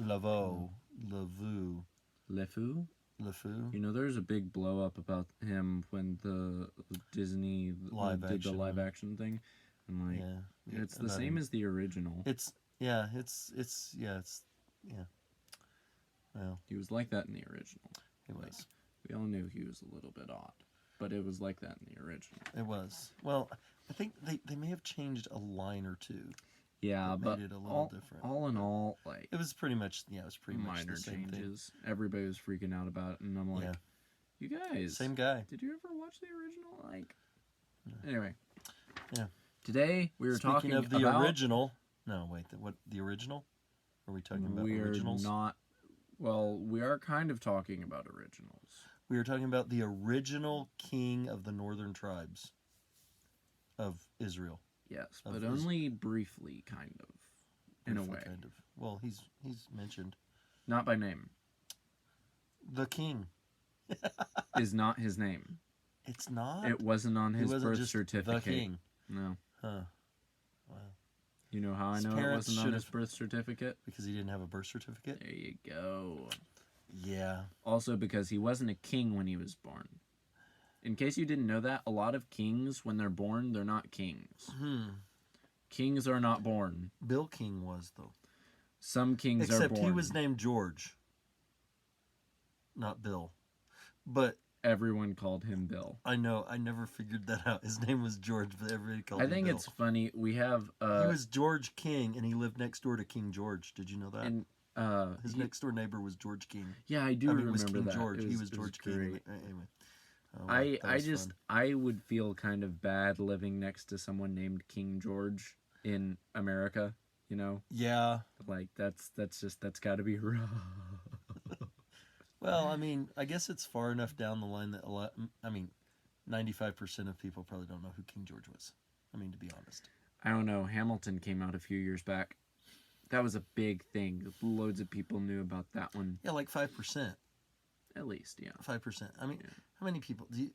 Laveau, Lavu, LeFou. LeFou. You know, there's a big blow up about him when the Disney did the live action thing. I'm like, yeah, it's the same as the original. It's yeah. Well, he was like that in the original. It like, was. We all knew he was a little bit odd, but it was like that in the original. It was. Well, I think they may have changed a line or two. Yeah, but made it a little different. All in all, like it was pretty much minor the same changes. Thing. Everybody was freaking out about it, and I'm like, you guys, same guy. Did you ever watch the original? Like, anyway, yeah. Today we were talking of the original. No, wait, the original? Are we talking about originals? We're not. Well, we are kind of talking about originals. We are talking about the original king of the northern tribes of Israel. Yes, but only briefly, kind of. In a way. Kind of. Well, he's mentioned. Not by name. The king. is not his name. It's not? It wasn't on his birth certificate. The king. No. Huh. Wow. You know how I know it wasn't on his birth certificate? Because he didn't have a birth certificate? There you go. Yeah. Also because he wasn't a king when he was born. In case you didn't know that, a lot of kings, when they're born, they're not kings. Kings are not born. Bill King was, though. Some kings are born. Except he was named George. Not Bill. But everyone called him Bill. I know. I never figured that out. His name was George, but everybody called him Bill. I think it's funny. We have... he was George King, and he lived next door to King George. Did you know that? And his next door neighbor was George King. Yeah, I do remember was King that. George. He was George King. Anyway. I would feel kind of bad living next to someone named King George in America, you know? Yeah. Like, that's got to be rough. Well, I mean, I guess it's far enough down the line that 95% of people probably don't know who King George was. I mean, to be honest. I don't know. Hamilton came out a few years back. That was a big thing. Loads of people knew about that one. Yeah, like 5%. At least, yeah. 5%. I mean, how many people do you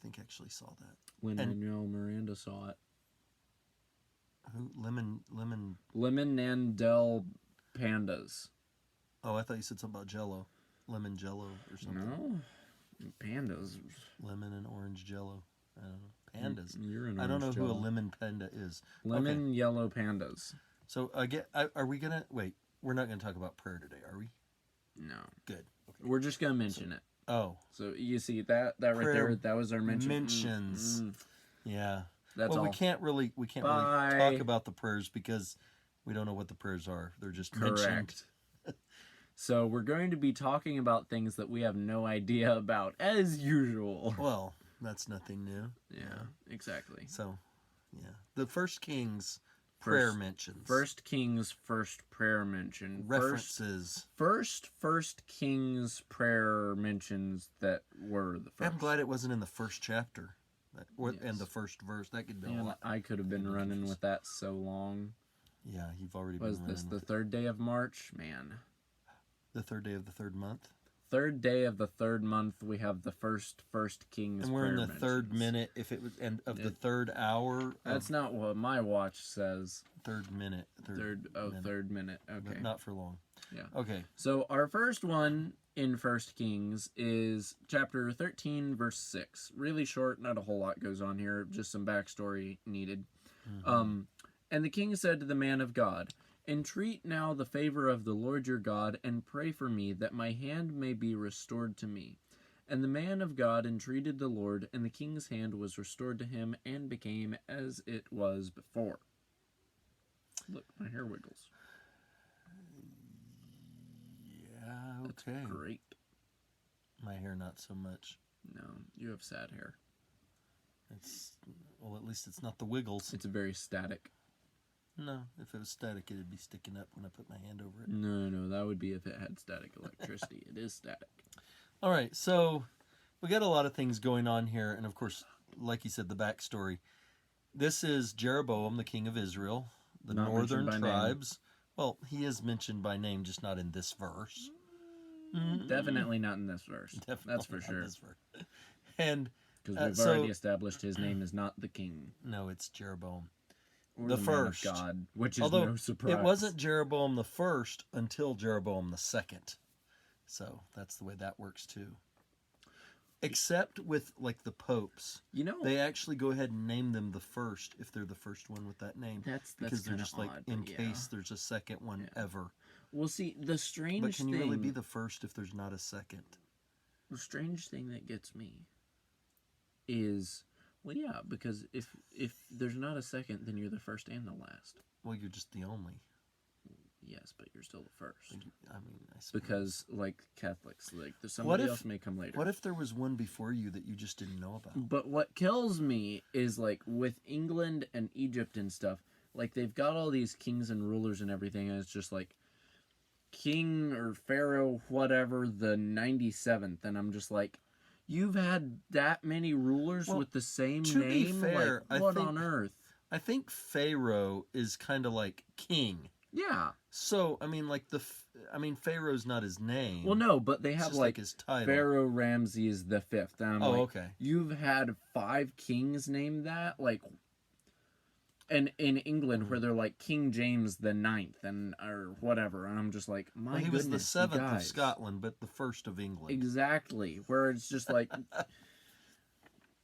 think actually saw that? Lin-Manuel Miranda saw it. Who? Lemon-Nandel Pandas. Oh, I thought you said something about Jello. Lemon Jello or something. No. Pandas. Lemon and orange Jello. I don't know. Pandas. I don't know Jello. who a lemon panda is. Lemon yellow pandas. So are we gonna wait? We're not gonna talk about prayer today, are we? No. Good. Okay. We're just gonna mention it. Oh. So you see that right there? That was our mention. Mentions. Yeah. That's all. We can't really talk about the prayers because we don't know what the prayers are. They're just mentioned. So we're going to be talking about things that we have no idea about, as usual. Well, that's nothing new. Yeah, exactly. So, yeah. The First Kings prayer mentions. First Kings first prayer mention. References. First Kings prayer mentions that were the first. I'm glad it wasn't in the first chapter. And the first verse. That could be a lot. I could have been running with that so long. Yeah, you've already been running. Was this the third day of March? Man. The third day of the third month? Third day of the third month, we have the first King's and we're in the third minute, if it was, and of the third hour. That's not what my watch says. Third minute. Third minute. Okay. But not for long. Yeah. Okay. So our first one in First Kings is chapter 13, verse 6. Really short, not a whole lot goes on here, just some backstory needed. Mm-hmm. And the king said to the man of God, "Entreat now the favor of the Lord your God, and pray for me, that my hand may be restored to me." And the man of God entreated the Lord, and the king's hand was restored to him, and became as it was before. Look, my hair wiggles. Yeah, okay. That's great. My hair, not so much. No, you have sad hair. Well, at least it's not the wiggles. It's very static. No, if it was static, it'd be sticking up when I put my hand over it. No, that would be if it had static electricity. It is static. All right, so we got a lot of things going on here, and of course, like you said, the backstory. This is Jeroboam, the king of Israel, the northern tribes. Well, he is mentioned by name, just not in this verse. Definitely not in this verse. Definitely that's for sure. And because we've already established his name is not the king. No, it's Jeroboam. Or The man of first. God, which is Although no surprise. it wasn't Jeroboam the first until Jeroboam the second. So that's the way that works too. Except with like the popes, You know, they actually go ahead and name them the first if they're the first one with that name, that's because they're kinda just like odd, in but case there's a second one ever. Well, see, the strange But can you thing, really be the first if there's not a second? the strange thing that gets me is, well, yeah, because if there's not a second, then you're the first and the last. Well, you're just the only. Yes, but you're still the first. I mean, I suppose. Because, like Catholics, like somebody else may come later. What if there was one before you that you just didn't know about? But what kills me is, like, with England and Egypt and stuff, like, they've got all these kings and rulers and everything, and it's just like, King or Pharaoh, whatever, the 97th, and I'm just like, you've had that many rulers with the same to name? be fair, like, what on earth? I think Pharaoh is kind of like king. Yeah. So, I mean, like Pharaoh's not his name. Well, no, but they It's have just like his title. Pharaoh Ramses the Fifth. And I'm like, okay. You've had 5 kings named that, like, and in England where they're like King James the Ninth and or whatever, and I'm just like, my he goodness, was the 7th of guys. Scotland, but the 1st of England. Exactly, where it's just like,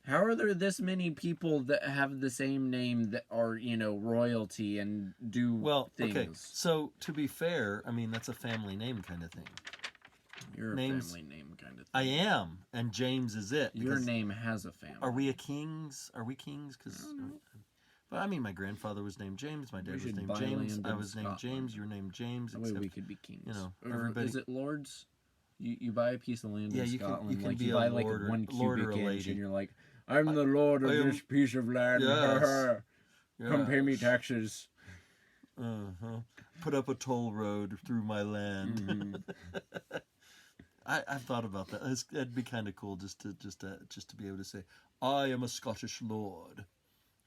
how are there this many people that have the same name that are, you know, royalty and do things? Okay. So to be fair, I mean that's a family name kind of thing. You're a family name kind of thing. I am, and James is it. Your name has a family. Are we kings? Are we kings? Because, but I mean, my grandfather was named James. My dad was named James. I was named James. You were named James. That way we could be kings. You know, or everybody. is it lords? You buy a piece of land in Scotland. You can like be you a buy lord like or, 1 lord cubic or a inch, lady. and you're like, I'm the lord of this piece of land. Yes. Come pay me taxes. Put up a toll road through my land. Mm-hmm. I've thought about that. It'd be kind of cool just to be able to say, I am a Scottish lord.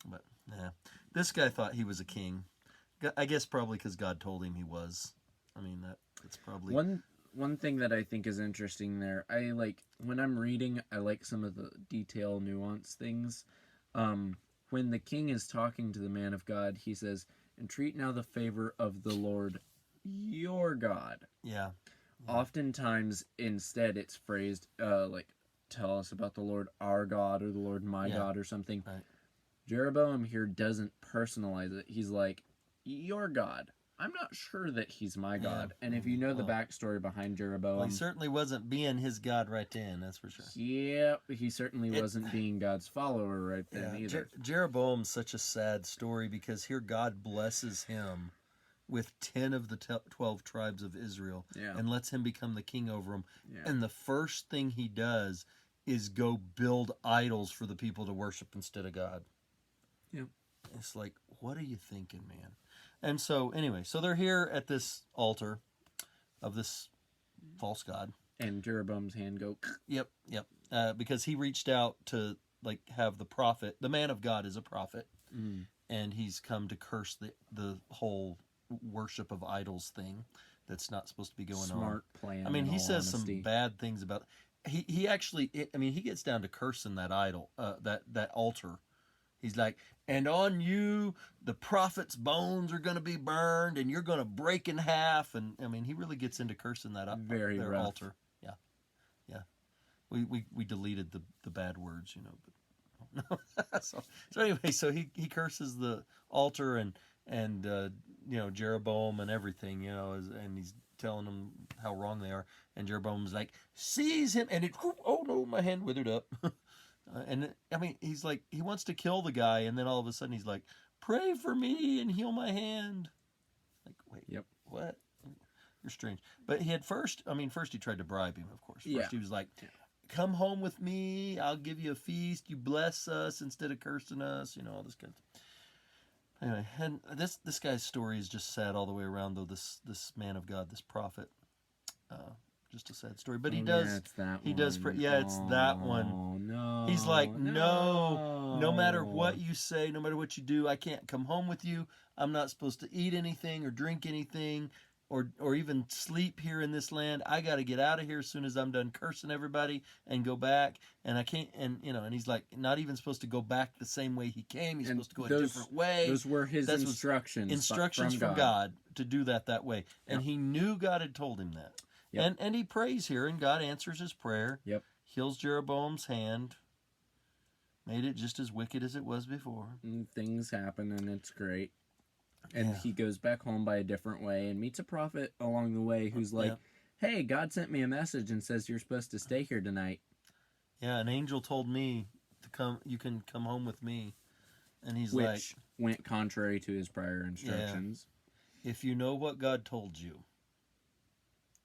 But yeah, this guy thought he was a king. I guess probably because God told him he was. I mean that's probably one thing that I think is interesting there. I like when I'm reading. I like some of the detail, nuance things. When the king is talking to the man of God, he says, "Entreat now the favor of the Lord, your God." Yeah. Oftentimes, instead, it's phrased like, "Tell us about the Lord, our God," or "the Lord, my God," or something. Right. Jeroboam here doesn't personalize it. He's like, "Your God." I'm not sure that he's my God. And if you know the backstory behind Jeroboam... Well, he certainly wasn't being his God right then, that's for sure. Yeah, he certainly wasn't being God's follower right then either. Jeroboam's such a sad story because here God blesses him with 10 of the 12 tribes of Israel and lets him become the king over them. Yeah. And the first thing he does is go build idols for the people to worship instead of God. Yeah. It's like, what are you thinking, man? And so, anyway, so they're here at this altar of this false god. And Jeroboam's hand go... Yep. Because he reached out to, like, have the prophet... The man of God is a prophet. Mm. And he's come to curse the whole worship of idols thing that's not supposed to be going on. Smart plan. I mean, he says some bad things about... He actually... he gets down to cursing that idol, that altar. He's like, and on you, the prophet's bones are going to be burned, and you're going to break in half. And, I mean, he really gets into cursing that Very rough. altar. Yeah. We deleted the bad words, you know. But so anyway, so he curses the altar and you know, Jeroboam and everything, you know, and he's telling them how wrong they are. And Jeroboam's like, seize him. And oh no, my hand withered up. And I mean, he's like, he wants to kill the guy, and then all of a sudden he's like, pray for me and heal my hand. Like, wait, what? You're strange. But first he tried to bribe him, of course. First he was like, come home with me, I'll give you a feast, you bless us instead of cursing us, you know, all this kind of stuff. Anyway, and this guy's story is just sad all the way around, though, this man of God, this prophet. Just a sad story, but he does. It's that he one. Does. It's that one. No. He's like, no matter what you say, no matter what you do, I can't come home with you. I'm not supposed to eat anything or drink anything. or even sleep here in this land. I got to get out of here as soon as I'm done cursing everybody and go back. And I can't, and and he's like not even supposed to go back the same way he came. He's supposed to go a different way. Those were his That's instructions from God to do that way. And he knew God had told him that. Yep. And he prays here, and God answers his prayer. Yep. Heals Jeroboam's hand. Made it just as wicked as it was before. And things happen, and it's great. And he goes back home by a different way and meets a prophet along the way who's like, hey, God sent me a message and says you're supposed to stay here tonight. Yeah, an angel told me to come. You can come home with me. And he's Which went contrary to his prior instructions. Yeah. If you know what God told you,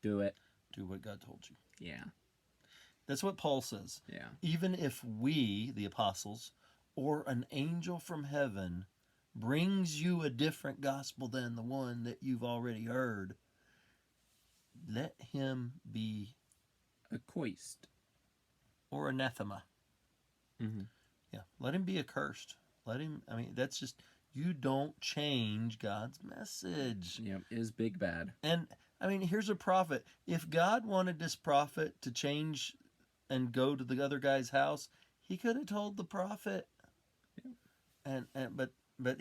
do it. Do what God told you. Yeah. That's what Paul says. Yeah. Even if we, the apostles, or an angel from heaven brings you a different gospel than the one that you've already heard, let him be accursed or anathema. Mm-hmm. Yeah, let him be accursed. Let him, that's just, you don't change God's message. Yep, is big bad. And, here's a prophet. If God wanted this prophet to change and go to the other guy's house, he could have told the prophet. Yep. But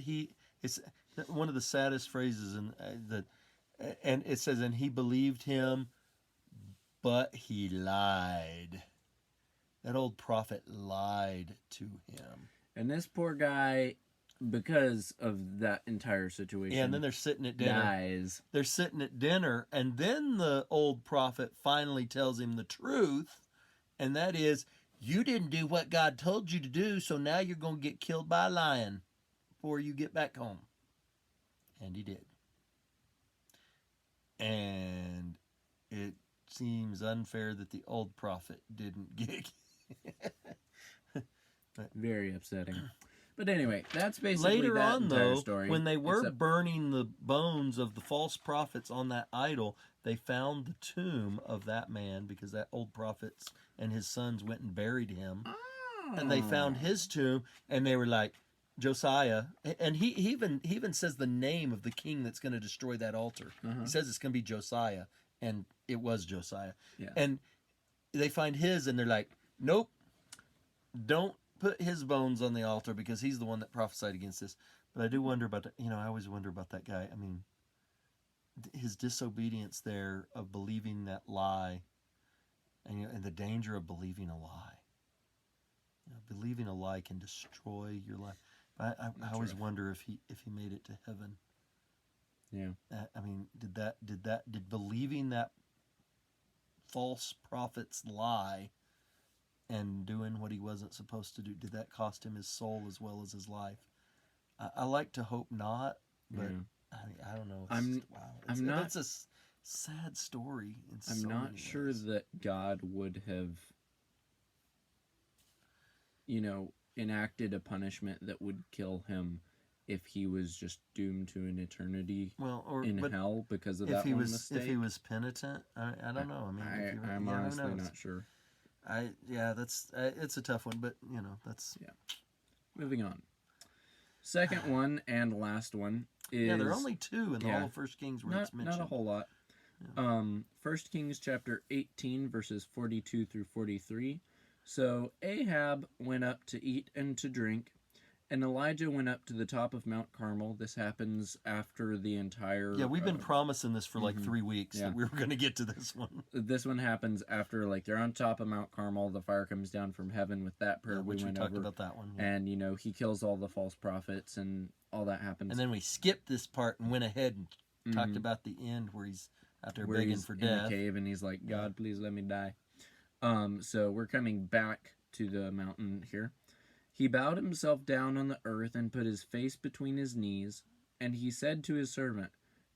it's one of the saddest phrases and it says, and he believed him, but he lied. That old prophet lied to him. And this poor guy, because of that entire situation, and then they're sitting at dinner. Dies. They're sitting at dinner, and then the old prophet finally tells him the truth, and that is, you didn't do what God told you to do, so now you're going to get killed by a lion before you get back home. And he did. And it seems unfair that the old prophet didn't get very upsetting. But anyway, that's basically later that on, entire though, story. when they were burning the bones of the false prophets on that idol, they found the tomb of that man because that old prophet and his sons went and buried him. Oh. And they found his tomb, and they were like, Josiah, and he even says the name of the king that's going to destroy that altar. He says it's going to be Josiah, and it was Josiah. Yeah. And they find his, and they're like, nope, don't put his bones on the altar because he's the one that prophesied against this. But I do wonder about that. I always wonder about that guy. His disobedience there of believing that lie, and the danger of believing a lie. Believing a lie can destroy your life. I always wonder if he made it to heaven. Yeah. Did believing that false prophet's lie and doing what he wasn't supposed to do, did that cost him his soul as well as his life? I like to hope not, but I don't know. That's a sad story. I'm not sure that God would have, enacted a punishment that would kill him if he was just doomed to an eternity in hell because of that mistake. If he was penitent, I don't know. I'm honestly not sure. It's a tough one, but that's Moving on. Second one and last one is there are only two in the whole of 1 Kings where it's mentioned. Not a whole lot. Yeah. 1 Kings chapter 18 verses 42 through 43. So Ahab went up to eat and to drink, and Elijah went up to the top of Mount Carmel. This happens after the entire... Yeah, we've been promising this for like 3 weeks that we were going to get to this one. This one happens after, they're on top of Mount Carmel. The fire comes down from heaven with that prayer we talked about that one. Yeah. And, he kills all the false prophets and all that happens. And then we skipped this part and went ahead and talked about the end where he's out there begging for death. In the cave and he's like, God, please let me die. So we're coming back to the mountain here. He bowed himself down on the earth and put his face between his knees, and he said to his servant,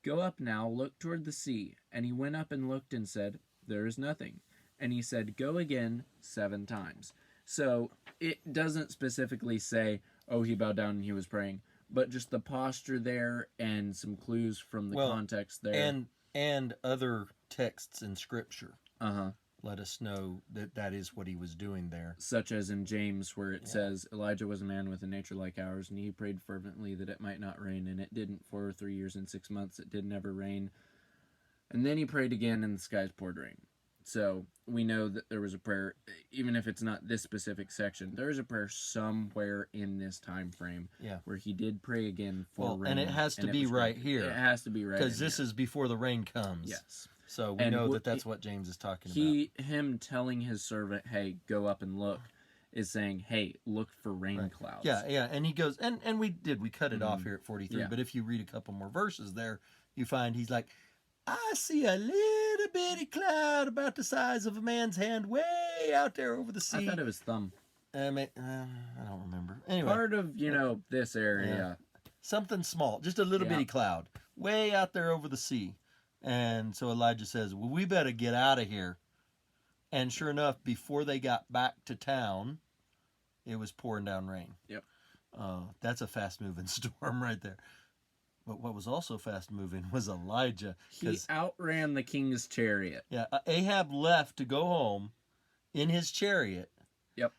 Go up now, look toward the sea. And he went up and looked and said, There is nothing. And he said, Go again 7 times. So it doesn't specifically say, he bowed down and he was praying, but just the posture there and some clues from the context there. And other texts in Scripture. Uh-huh. Let us know that is what he was doing there. Such as in James, where it says, Elijah was a man with a nature like ours, and he prayed fervently that it might not rain, and it didn't for 3 years and 6 months. It did never rain. And then he prayed again, and the skies poured rain. So we know that there was a prayer, even if it's not this specific section. There is a prayer somewhere in this time frame, where he did pray again for rain, and it has to be right here. It has to be right because this is before the rain comes. Yes. So we know that that's what James is talking about. Him telling his servant, "Hey, go up and look," is saying, "Hey, look for rain clouds." Yeah, and he goes, and we cut it off here at 43. But if you read a couple more verses there, you find he's like, "I see a little bitty cloud about the size of a man's hand way out there over the sea." I thought it was thumb. I don't remember. Anyway, part of this area, something small, just a little bitty cloud way out there over the sea. And so Elijah says, "Well, we better get out of here." And sure enough, before they got back to town, it was pouring down rain. Yep. That's a fast-moving storm right there. But what was also fast-moving was Elijah. He outran the king's chariot. Yeah, Ahab left to go home in his chariot. Yep.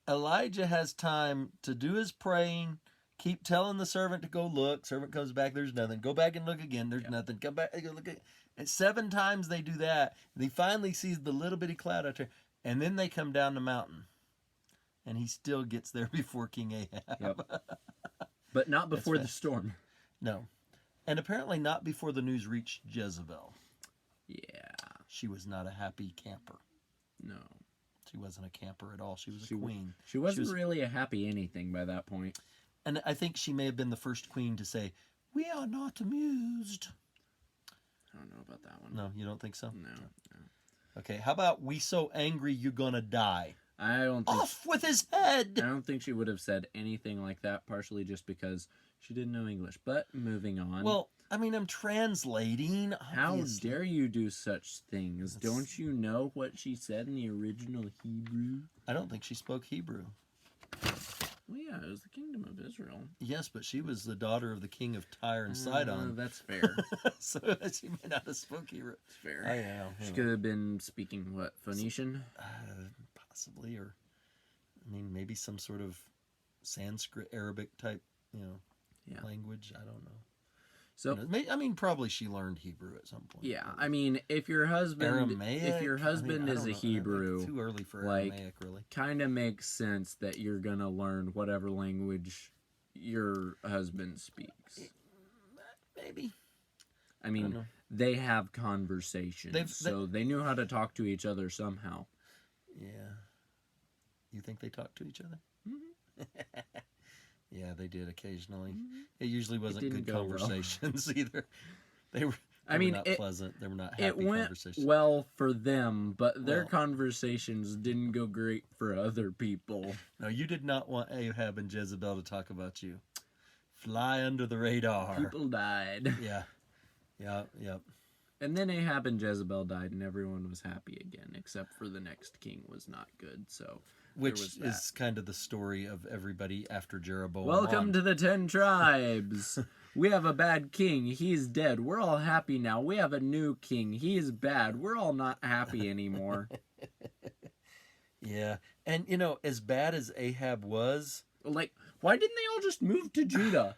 Elijah has time to do his praying, keep telling the servant to go look. Servant comes back, there's nothing. Go back and look again, there's nothing. Come back, go look again. And 7 times they do that. And he finally sees the little bitty cloud out there. And then they come down the mountain. And he still gets there before King Ahab. Yep. But not before the storm. No. And apparently not before the news reached Jezebel. Yeah. She was not a happy camper. No. She wasn't a camper at all. She was a queen. She wasn't really a happy anything by that point. And I think she may have been the first queen to say, "We are not amused." I don't know about that one. No, you don't think so? No. Okay, how about "We so angry you're gonna die"? I don't think Off with his head! I don't think she would have said anything like that, partially just because she didn't know English. But moving on. Well, I mean, I'm translating. How dare you do such things? Don't you know what she said in the original Hebrew? I don't think she spoke Hebrew. Well, yeah, it was the kingdom of Israel. Yes, but she was the daughter of the king of Tyre and Sidon. That's fair. So she may not have spoke Hebrew. It's fair. I know. She could have been speaking, what, Phoenician? Possibly, or I mean, maybe some sort of Sanskrit, Arabic type, language. I don't know. So I mean, probably she learned Hebrew at some point. Yeah, I mean, if your husband Aramaic? is a Hebrew, too early for Aramaic, really. Kind of makes sense that you're gonna learn whatever language your husband speaks. Maybe. I mean, they have conversations, so they knew how to talk to each other somehow. Yeah. You think they talk to each other? Mm-hmm. Yeah, they did occasionally. Mm-hmm. It usually wasn't good conversations either. They were. Not pleasant. They were not happy conversations. It went well for them, but their conversations didn't go great for other people. No, you did not want Ahab and Jezebel to talk about you. Fly under the radar. People died. Yeah. Yep. And then Ahab and Jezebel died, and everyone was happy again, except for the next king was not good. So, which is kind of the story of everybody after Jeroboam. Welcome to the 10 tribes. We have a bad king. He's dead. We're all happy now. We have a new king. He's bad. We're all not happy anymore. Yeah. And, as bad as Ahab was... Like, why didn't they all just move to Judah?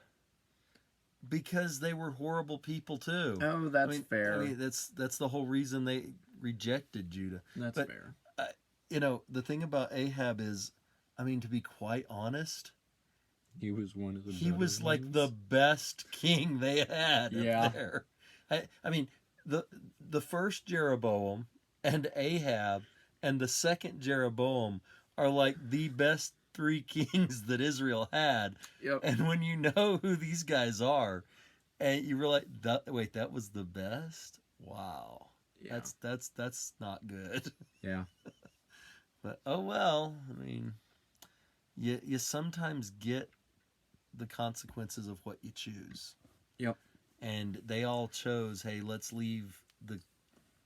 Because they were horrible people, too. Oh, that's fair. I mean, that's the whole reason they rejected Judah. That's fair. The thing about Ahab is, I mean, to be quite honest... He was one of the He was like the best king they had up there. I mean, the first Jeroboam and Ahab and the second Jeroboam are like the best 3 kings that Israel had. Yep. And when you know who these guys are, and you realize that was the best? Wow. Yeah. That's not good. Yeah. But oh well, I mean, you sometimes get the consequences of what you choose. Yep. And they all chose, hey, let's leave the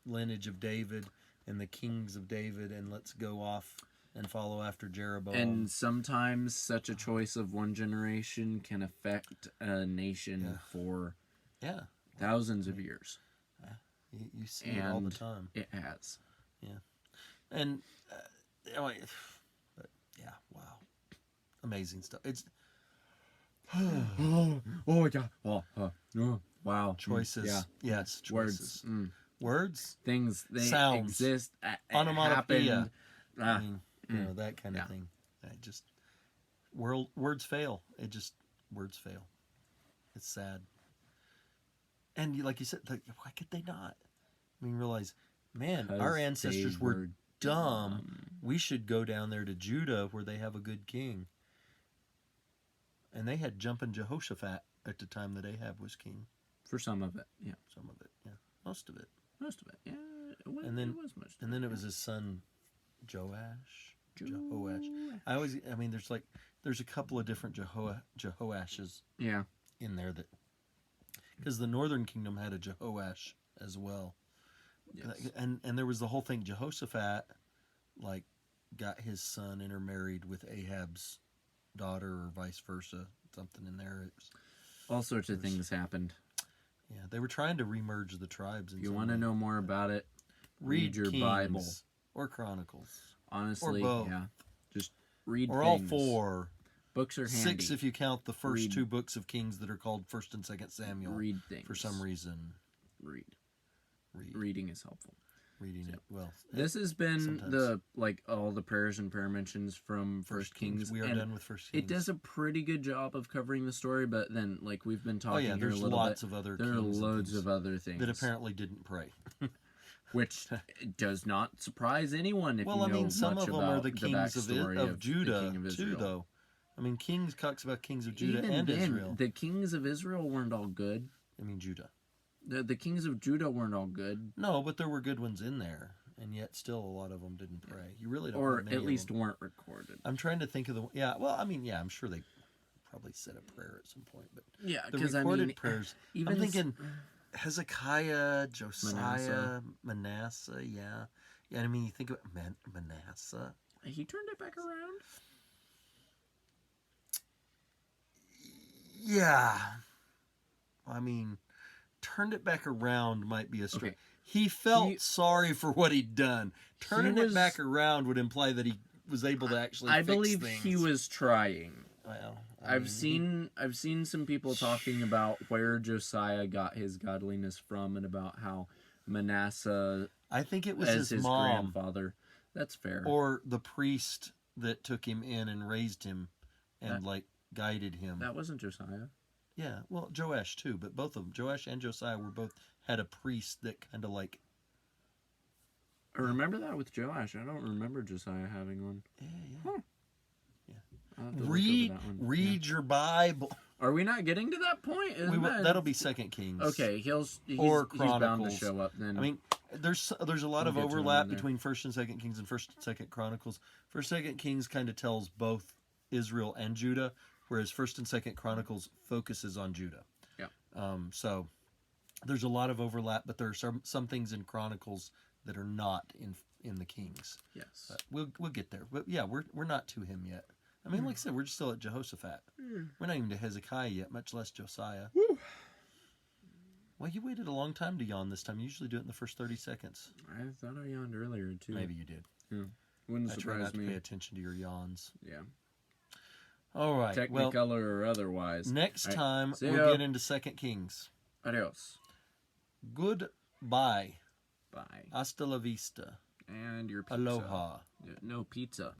lineage of David and the kings of David and let's go off and follow after Jeroboam. And sometimes such a choice of one generation can affect a nation for thousands of years. You see it all the time. It has. Yeah. And, wow. Amazing stuff. It's... oh my God. Wow. choices. Yeah. Yes, choices. Words. Words. Things they Sounds. exist. Onomatopoeia. Happened. I mean, that kind of Yeah. thing. I just words fail. Words fail. It's sad. And like you said, like, why could they not? I mean, realize, man, our 'Cause ancestors they were dumb. We should go down there to Judah where they have a good king. And they had jumping Jehoshaphat at the time that Ahab was king. For some of it, yeah. Some of it, yeah, most of it. Most of it, yeah. And then- it was most. And then it was his son, Jehoash. There's a couple of different Jehoashes Yeah. in there that, because the northern kingdom had a Jehoash as well. Yes. And there was the whole thing. Jehoshaphat, like, got his son intermarried with Ahab's daughter, or vice versa. Something in there. It was, All sorts of things happened. yeah, they were trying to remerge the tribes. If you want to know more about it, read your Kings Bible. or Chronicles, honestly, both. yeah. Just read or things. all four. Books are handy. 6 if you count the first Read. 2 books of Kings that are called 1st and 2nd Samuel. Read things. For some reason. Read. Read. Reading is helpful. Reading it. Well, This has been sometimes. all the prayers and prayer mentions from First Kings. We are and done with First Kings. it does a pretty good job of covering the story, but then, like we've been Oh talking yeah, here a there's little lots bit, of other there are kings and loads things of other things that apparently didn't pray. which does not surprise anyone if Well, you I know mean, some much of them about are the kings backstory of Judah the King of too, Israel. though. I mean, Kings talks about kings of Judah Even and then, Israel. the kings of Israel weren't all good. I mean, Judah. The kings of Judah weren't all good, No, but there were good ones in there, and yet still a lot of them didn't pray. You really don't. or have many at of least them. weren't recorded. I'm trying to think of the. Yeah, well, I mean, yeah, I'm sure they probably said a prayer at some point, but Yeah, the because recorded prayers. even I'm thinking Hezekiah, Josiah, Manasseh. Yeah. I mean, you think of Manasseh. he turned it back around. Yeah. I mean, turned it back around might be a stretch. Okay. He felt sorry for what he'd done. Turning it back around would imply that he was able to actually I fix believe things. he was trying. Well, I've seen some people talking about where Josiah got his godliness from and about how Manasseh I think it was as his mom grandfather. That's fair. or the priest that took him in and raised him and guided him. That wasn't Josiah. Yeah, well, Joash too, but both of them, Joash and Josiah, had a priest that kind of like. I remember that with Joash. I don't remember Josiah having one. Yeah. I'll have to look over that one. Read your Bible. Are we not getting to that point? That'll be Second Kings. Okay. He's Or bound to Chronicles. show up then. I mean, there's a lot of We'll get to overlap him in there. between First and Second Kings and First and Second Chronicles. First and Second Kings kind of tells both Israel and Judah, whereas First and Second Chronicles focuses on Judah. Yeah. So there's a lot of overlap, but there are some things in Chronicles that are not in the Kings. yes. But we'll get there. But yeah, we're not to him yet. I mean, like I said, we're still at Jehoshaphat. We're not even to Hezekiah yet, much less Josiah. Woo. Well, you waited a long time to yawn this time. You usually do it in the first 30 seconds. I thought I yawned earlier too. Maybe you did. Wouldn't I try surprise not to me. pay attention to your yawns. Yeah. All right. Well, Technicolor or otherwise. next All right. time See we'll ya. get into Second Kings. Adios. Goodbye. Bye. Hasta la vista. And your pizza. Aloha. No pizza.